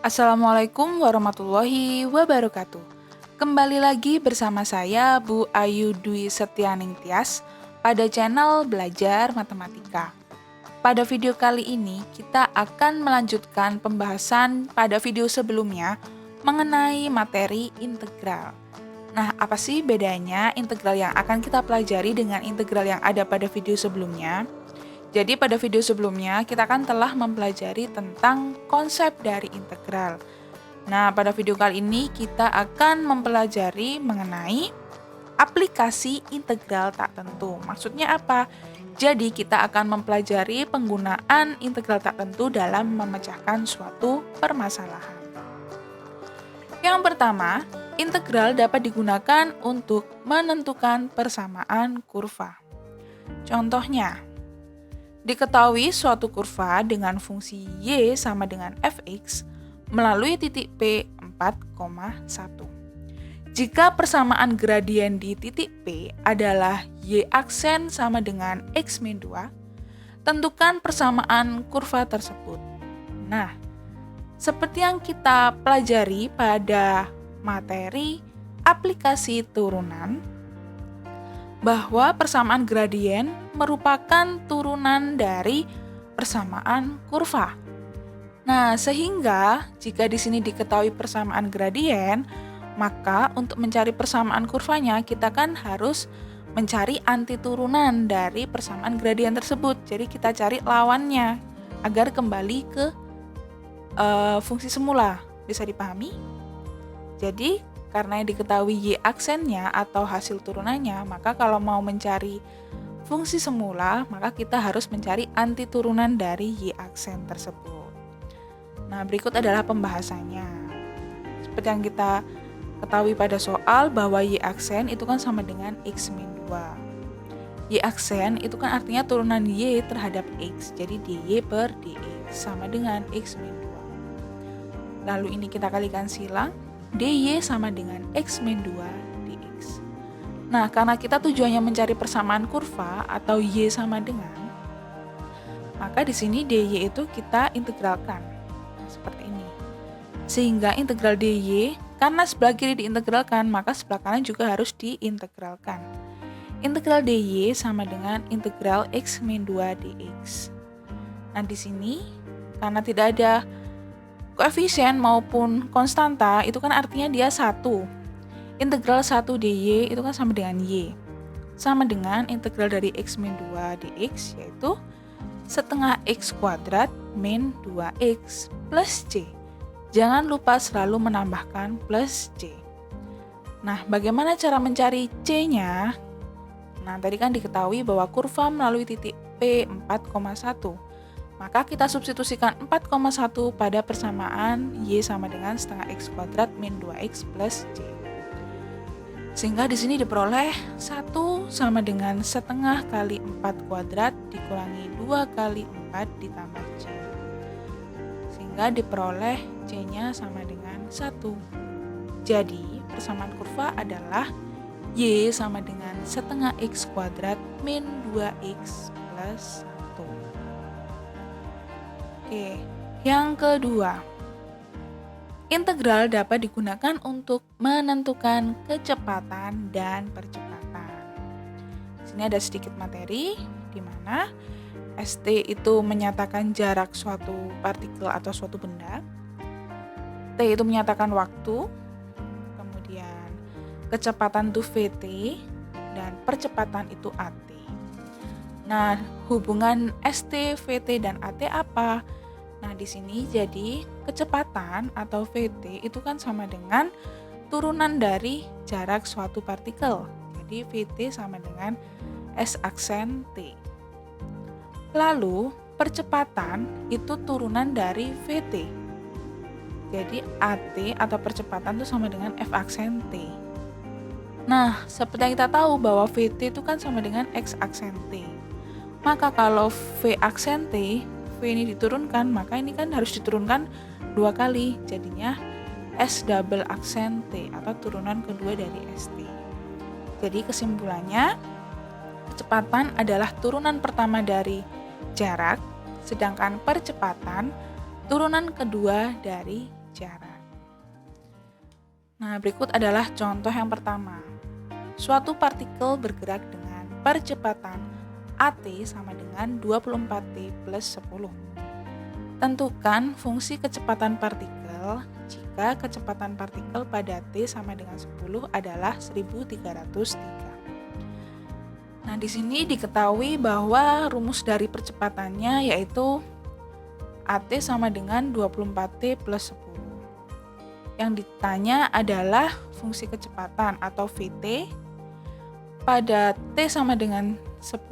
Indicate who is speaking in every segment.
Speaker 1: Assalamualaikum warahmatullahi wabarakatuh. Kembali lagi bersama saya Bu Ayu Dwi Setianing Tias pada channel Belajar Matematika. Pada video kali ini kita akan melanjutkan pembahasan pada video sebelumnya mengenai materi integral. Nah, apa sih bedanya integral yang akan kita pelajari dengan integral yang ada pada video sebelumnya? Jadi pada video sebelumnya kita kan telah mempelajari tentang konsep dari integral. Nah, pada video kali ini kita akan mempelajari mengenai aplikasi integral tak tentu. Maksudnya apa? Jadi kita akan mempelajari penggunaan integral tak tentu dalam memecahkan suatu permasalahan. Yang pertama, integral dapat digunakan untuk menentukan persamaan kurva. Contohnya, diketahui suatu kurva dengan fungsi y sama dengan fx melalui titik P 4,1. Jika persamaan gradien di titik P adalah y aksen sama dengan x-2, tentukan persamaan kurva tersebut. Nah, seperti yang kita pelajari pada materi aplikasi turunan, bahwa persamaan gradien merupakan turunan dari persamaan kurva. Nah, sehingga jika di sini diketahui persamaan gradien, maka untuk mencari persamaan kurvanya kita kan harus mencari antiturunan dari persamaan gradien tersebut. Jadi kita cari lawannya agar kembali ke fungsi semula. Bisa dipahami? Jadi karena yang diketahui y aksennya atau hasil turunannya, maka kalau mau mencari fungsi semula, maka kita harus mencari antiturunan dari y aksen tersebut. Nah, berikut adalah pembahasannya. Seperti yang kita ketahui pada soal bahwa y aksen itu kan sama dengan x-2. Y aksen itu kan artinya turunan y terhadap x, jadi dy per dx sama dengan x-2. Lalu ini kita kalikan silang, dy sama dengan x-2 dx. Nah, karena kita tujuannya mencari persamaan kurva atau y sama dengan, maka di sini dy itu kita integralkan. Seperti ini. Sehingga integral dy, karena sebelah kiri diintegralkan, maka sebelah kanan juga harus diintegralkan. Integral dy sama dengan integral x-2 dx. Nah, di sini karena tidak ada koefisien maupun konstanta, itu kan artinya dia 1. Integral 1 dy itu kan sama dengan y. Sama dengan integral dari x-2 dx, yaitu setengah x kuadrat min 2x plus c. Jangan lupa selalu menambahkan plus c. Nah, bagaimana cara mencari c-nya? Nah, tadi kan diketahui bahwa kurva melalui titik P 4,1. Maka kita substitusikan 4,1 pada persamaan y sama dengan setengah x kuadrat min 2x plus c. Sehingga di sini diperoleh 1 sama dengan setengah kali 4 kuadrat dikurangi 2 kali 4 ditambah c. Sehingga diperoleh c-nya sama dengan 1. Jadi persamaan kurva adalah y sama dengan setengah x kuadrat min 2x plus 1. Oke, yang kedua, integral dapat digunakan untuk menentukan kecepatan dan percepatan. Di sini ada sedikit materi di mana ST itu menyatakan jarak suatu partikel atau suatu benda, T itu menyatakan waktu, kemudian kecepatan itu VT, dan percepatan itu AT. Nah, hubungan ST, VT, dan AT apa? Nah, di sini jadi kecepatan atau VT itu kan sama dengan turunan dari jarak suatu partikel. Jadi VT sama dengan S aksen T. Lalu, percepatan itu turunan dari VT. Jadi AT atau percepatan itu sama dengan F aksen T. Nah, seperti yang kita tahu bahwa VT itu kan sama dengan X aksen T. Maka kalau V aksen T, V ini diturunkan, maka ini kan harus diturunkan 2 kali. Jadinya S double aksen T atau turunan kedua dari ST. Jadi kesimpulannya, kecepatan adalah turunan pertama dari jarak, sedangkan percepatan turunan kedua dari jarak. Nah, berikut adalah contoh yang pertama. Suatu partikel bergerak dengan percepatan AT sama dengan 24T plus 10. Tentukan fungsi kecepatan partikel jika kecepatan partikel pada T sama dengan 10 adalah 1303. Nah, di sini diketahui bahwa rumus dari percepatannya yaitu AT sama dengan 24T plus 10. Yang ditanya adalah fungsi kecepatan atau VT pada T sama dengan 10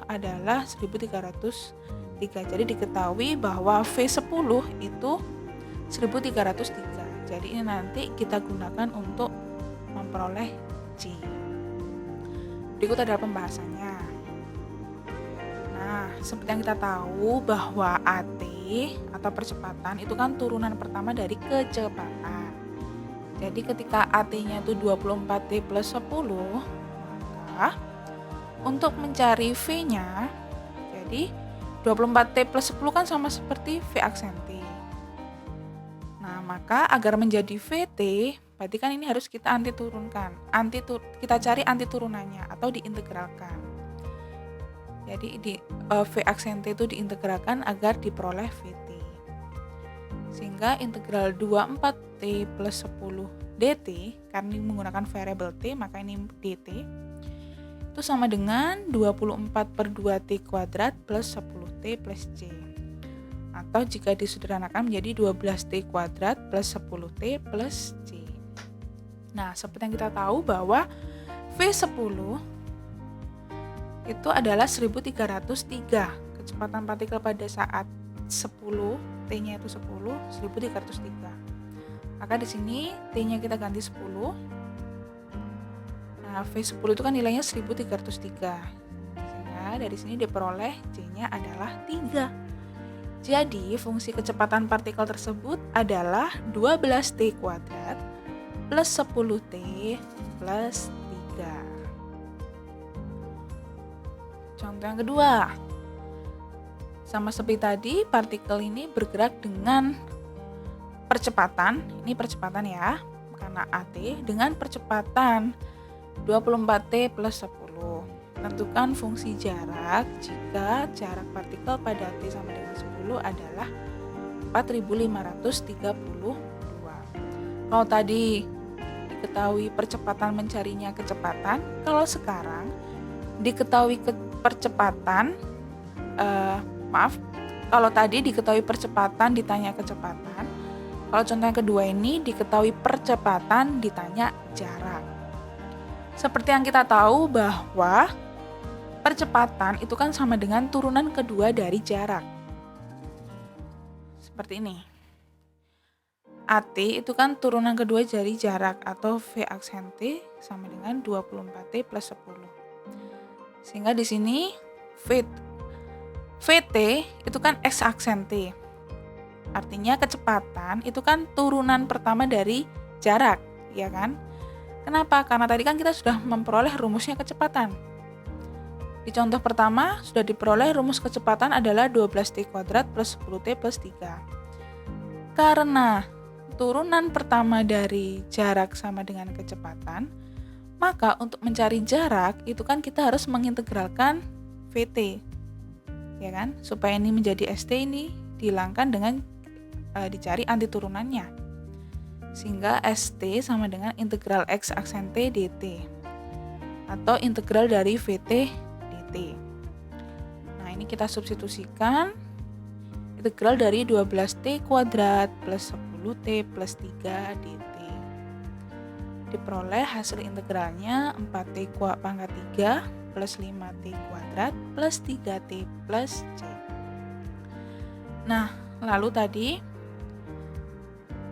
Speaker 1: adalah 1303. Jadi diketahui bahwa V10 itu 1303. Jadi ini nanti kita gunakan untuk memperoleh C. Berikut adalah pembahasannya. Nah, seperti yang kita tahu bahwa AT atau percepatan itu kan turunan pertama dari kecepatan. Jadi ketika AT-nya itu 24T plus 10, maka untuk mencari V-nya, jadi 24T plus 10 kan sama seperti V aksen T. Nah, maka agar menjadi VT, berarti kan ini harus kita turunkan. Kita cari anti turunannya atau diintegralkan. Jadi V aksen T itu diintegralkan agar diperoleh VT. Sehingga integral 24T plus 10 dt, karena ini menggunakan variabel T, maka ini dt, itu sama dengan 24 per 2T kuadrat plus 10T plus C. Atau jika disederhanakan menjadi 12T kuadrat plus 10T plus C. Nah, seperti yang kita tahu bahwa V10 itu adalah 1303. Kecepatan partikel pada saat 10, T-nya itu 10, 1303. Maka di sini T-nya kita ganti 10. Nah, V10 itu kan nilainya 1303. Sehingga dari sini diperoleh C-nya adalah 3. Jadi, fungsi kecepatan partikel tersebut adalah 12T kuadrat plus 10T plus 3. Contoh yang kedua. Sama seperti tadi, partikel ini bergerak dengan percepatan, ini percepatan ya, karena AT, dengan percepatan 24T plus 10. Tentukan fungsi jarak jika jarak partikel pada T sama dengan 10 adalah 4532. Kalau tadi diketahui percepatan mencarinya kecepatan, kalau sekarang diketahui percepatan, kalau tadi diketahui percepatan ditanya kecepatan, kalau contoh yang kedua ini diketahui percepatan ditanya jarak. Seperti yang kita tahu bahwa percepatan itu kan sama dengan turunan kedua dari jarak. Seperti ini. AT itu kan turunan kedua dari jarak atau V aksen T sama dengan 24T plus 10. Sehingga di sini VT itu kan X aksen T. Artinya kecepatan itu kan turunan pertama dari jarak, ya kan? Kenapa? Karena tadi kan kita sudah memperoleh rumusnya kecepatan. Di contoh pertama sudah diperoleh rumus kecepatan adalah 12T kuadrat plus 10T plus 3. Karena turunan pertama dari jarak sama dengan kecepatan, maka untuk mencari jarak itu kan kita harus mengintegralkan VT, ya kan? Supaya ini menjadi ST, ini dihilangkan dengan dicari anti turunannya. Sehingga ST sama dengan integral X aksen T dt atau integral dari VT dt. Nah, ini kita substitusikan. Integral dari 12T kuadrat plus 10T plus 3 dt. Diperoleh hasil integralnya 4T pangkat 3 plus 5T kuadrat plus 3T plus C. Nah, lalu tadi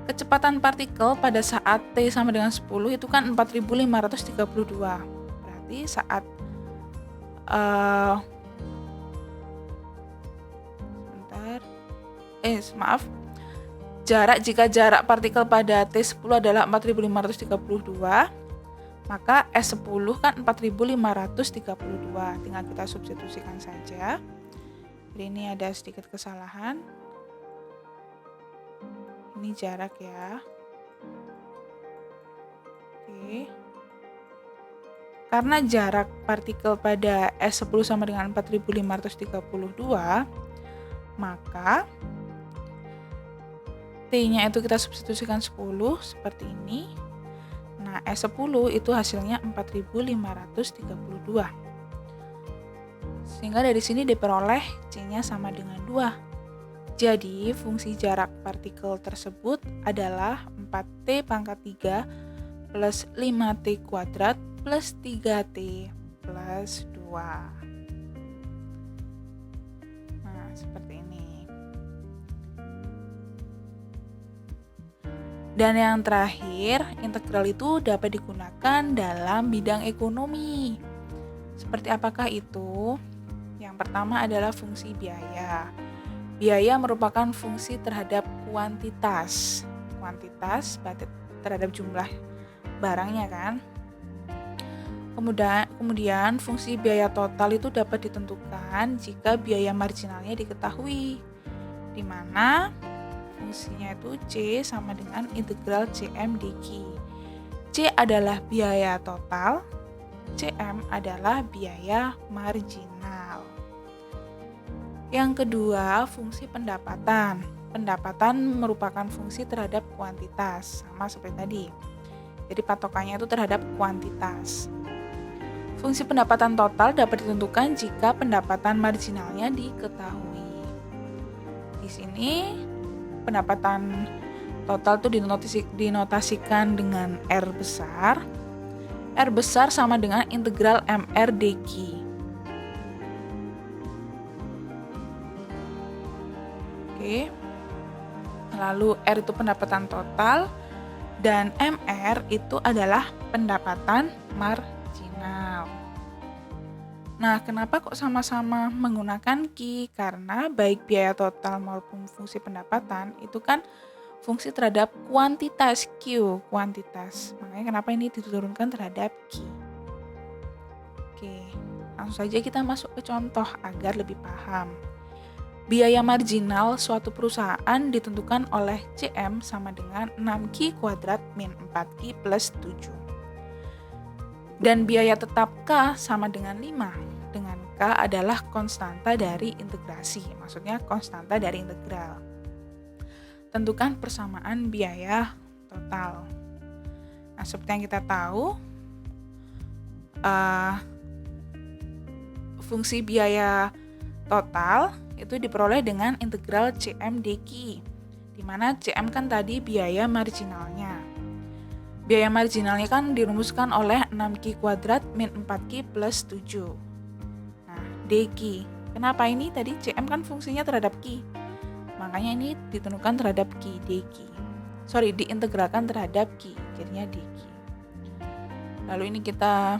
Speaker 1: kecepatan partikel pada saat T sama dengan 10 itu kan 4532. Berarti saat jika jarak partikel pada T10 adalah 4532, maka S10 kan 4532. Tinggal kita substitusikan saja. Jadi ini ada sedikit kesalahan. Ini jarak ya. Oke. Karena jarak partikel pada S10 sama dengan 4532, maka T-nya itu kita substitusikan 10 seperti ini. Nah, S10 itu hasilnya 4532. Sehingga dari sini diperoleh C-nya sama dengan 2. Jadi, fungsi jarak partikel tersebut adalah 4T pangkat 3 plus 5T kuadrat plus 3T plus 2. Nah, seperti ini. Dan yang terakhir, integral itu dapat digunakan dalam bidang ekonomi. Seperti apakah itu? Yang pertama adalah fungsi biaya. Biaya merupakan fungsi terhadap kuantitas. Kuantitas berarti terhadap jumlah barangnya kan. Kemudian fungsi biaya total itu dapat ditentukan jika biaya marginalnya diketahui, di mana fungsinya itu C sama dengan integral Cm dq. C adalah biaya total, Cm adalah biaya marginal. Yang kedua, fungsi pendapatan. Pendapatan merupakan fungsi terhadap kuantitas, sama seperti tadi. Jadi patokannya itu terhadap kuantitas. Fungsi pendapatan total dapat ditentukan jika pendapatan marginalnya diketahui. Di sini pendapatan total itu dinotasikan dengan R besar. R besar sama dengan integral MR dq. Oke. Lalu R itu pendapatan total dan MR itu adalah pendapatan marginal. Nah, kenapa kok sama-sama menggunakan Q? Karena baik biaya total maupun fungsi pendapatan itu kan fungsi terhadap kuantitas Q, kuantitas. Makanya kenapa ini diturunkan terhadap Q. Oke, langsung saja kita masuk ke contoh agar lebih paham. Biaya marginal suatu perusahaan ditentukan oleh Cm sama dengan 6Q kuadrat min 4Q plus 7. Dan biaya tetap K sama dengan 5, dengan K adalah konstanta dari integrasi, maksudnya konstanta dari integral. Tentukan persamaan biaya total. Nah, seperti yang kita tahu, fungsi biaya total itu diperoleh dengan integral Cm dq, di mana Cm kan tadi biaya marginalnya. Biaya marginalnya kan dirumuskan oleh 6Q kuadrat min 4Q plus 7. Nah, dq. Kenapa ini tadi Cm kan fungsinya terhadap Q? Makanya ini ditentukan terhadap Q dq. Diintegralkan terhadap Q, jadinya dq. Lalu ini kita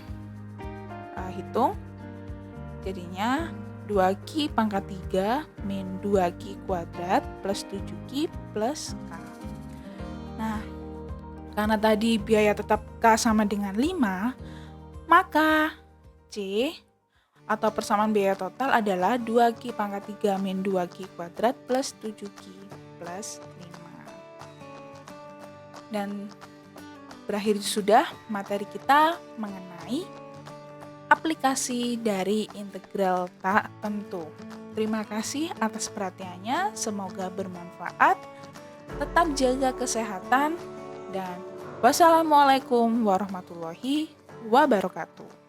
Speaker 1: hitung. Jadinya 2Q pangkat 3 min 2Q kuadrat plus 7Q plus K. Nah, karena tadi biaya tetap K sama dengan 5, maka C atau persamaan biaya total adalah 2Q pangkat 3 min 2Q kuadrat plus 7Q plus 5. Dan berakhir sudah materi kita mengenai aplikasi dari integral tak tentu. Terima kasih atas perhatiannya, semoga bermanfaat. Tetap jaga kesehatan dan wassalamualaikum warahmatullahi wabarakatuh.